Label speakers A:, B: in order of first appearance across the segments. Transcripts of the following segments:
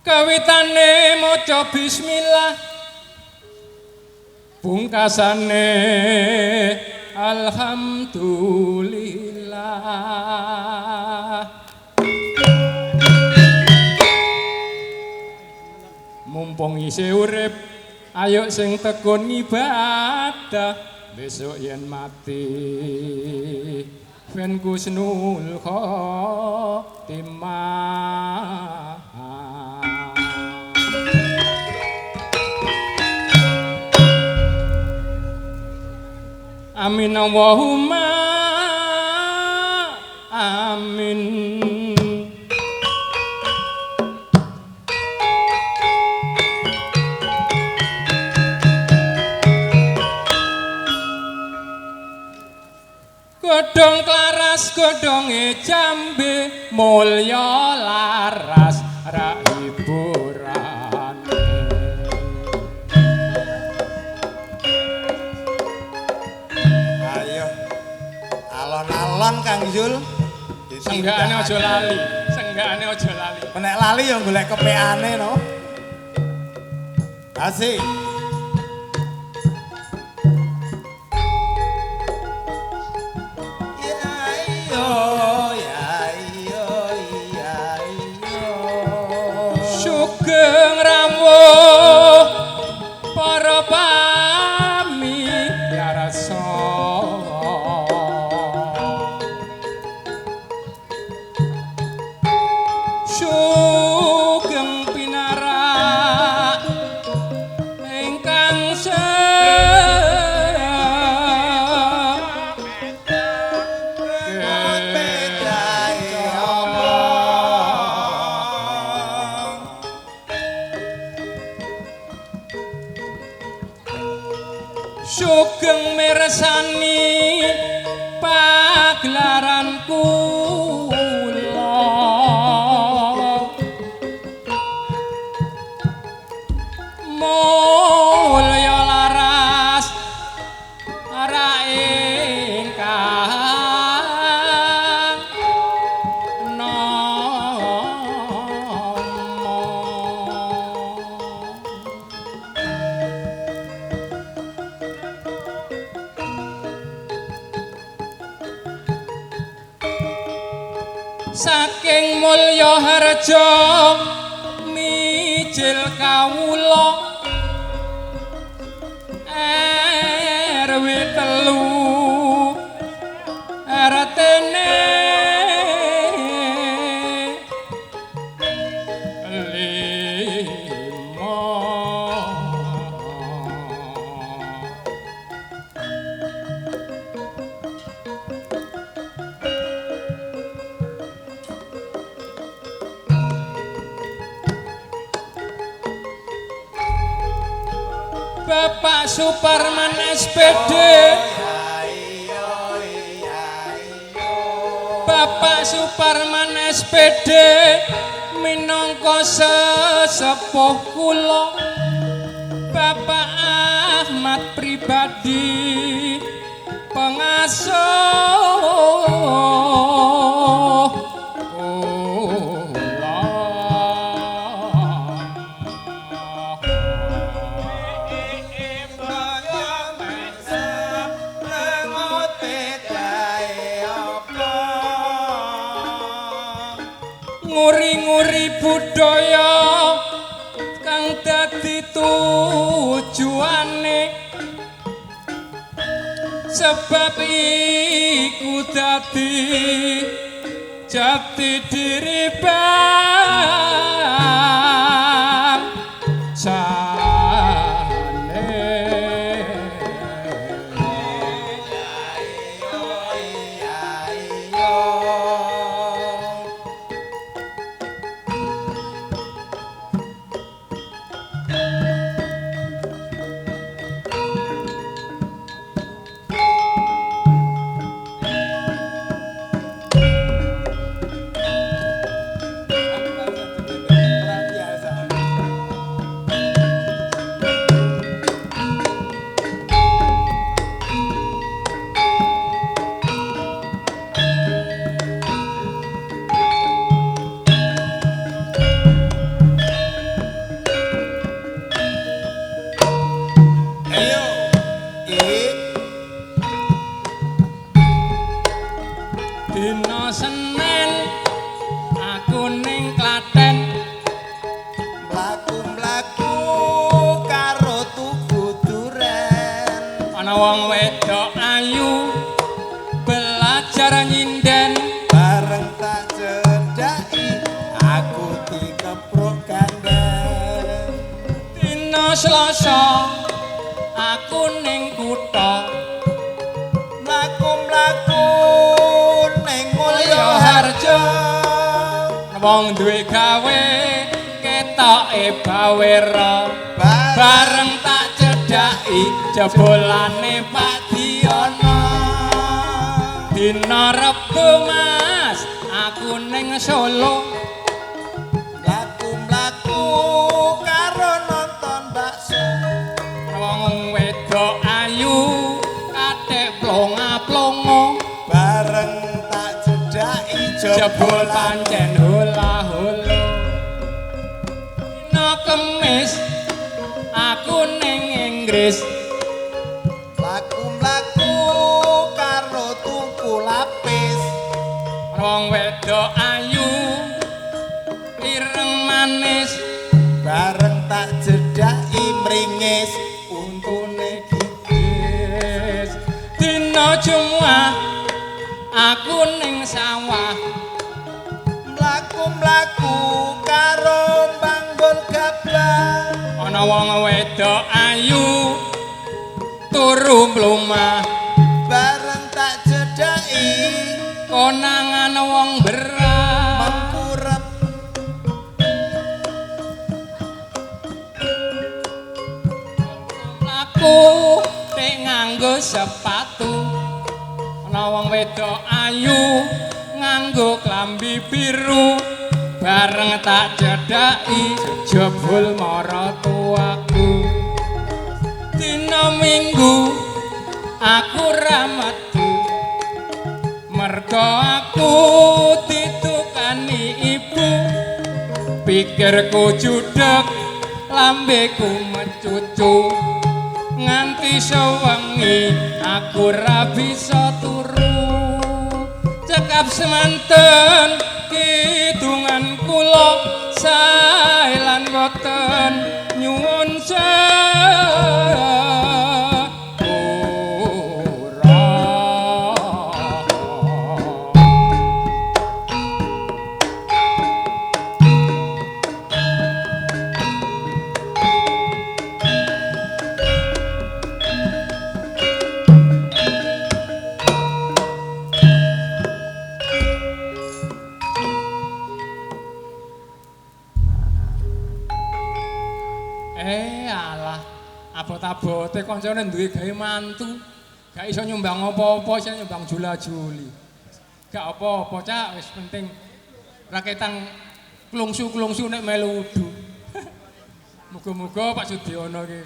A: Kawitane maca bismillah pungkasane alhamdulillah mumpung isih urip ayo sing tekun ibadah besok yen mati ben kusnul khotimah amin Allahumma amin godhong klaras godhonge jambe mulya laras ra hiburane
B: ayo alon-alon Kang Zul
A: senggane aja lali senggane aja lali
B: nek lali ya golek kepeane no asik
A: Sugeng rawuh para pami yarasa sugeng pinarak ingkang sugeng mirsani pagelaran kula mulya laras ra ingkang saking mulya harja mijil kawula RW 3 RT-ne Bapak Suparman SPD Bapak Suparman SPD minangka sesepuh kula Bapak Ahmad pribadi pengasuh nguri-nguri budaya kang dadi tujuane sebab iku dadi jati diri dina Senin aku ning Klaten
B: mlaku-mlaku karo tuku duren
A: ana wong wedok ayu belajar nyinden
B: bareng tak cedhaki aku dikeprok gandeng
A: dina Selasa aku ning kutha
B: mlaku-mlaku ning Mulyaharja
A: wong duwe gawe ketoke bawera bareng tak cedhaki jebolane Pak Diono dina Rebo Mas aku ning Solo
B: mlaku-mlaku karo nonton bakso
A: wong wedok ayu kathek plonga-plongo
B: bareng tak cedhaki
A: jebol pancen hula-hula dina Kemis aku ning Inggris
B: mlaku-mlaku karo tuku lapis
A: wong wedok ayu ireng manis
B: bareng tak cedhaki mringis
A: untune gigis dina Jumat aku ning sawah
B: mlaku-mlaku karo banggul gabah
A: ana wong wedok ayu turu mlumah
B: bareng tak cedhaki
A: konangan wong berat
B: mengkurep
A: aku nek nganggo sepatu ana wong wedok ayu nganggo klambi biru bareng tak cedhaki jebul maratuaku dina Minggu aku ra metu merga aku ditukani ibu pikirku judheg lambeku mecucu nganti sewengi aku ra bisa turu cekap semanten kidungan kula sae lan boten nyuwun alah abot-abote kancane duwe gawe mantu gak iso nyumbang apa-apa iso nyumbang jula-juli gak apa-apa cak wis penting raketan klungsu-klungsu nek melu udu muga-muga Pak Sudiono iki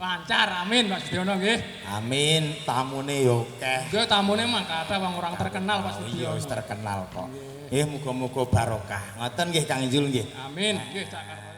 A: lancar amin Pak Sudiono nggih
B: amin tamune yo akeh
A: nggih tamune mah kathah wong orang terkenal Pak
B: iya
A: Sudiono
B: wis terkenal kok nggih muga-muga barokah ngoten nggih Kang Injul nggih
A: amin nggih cak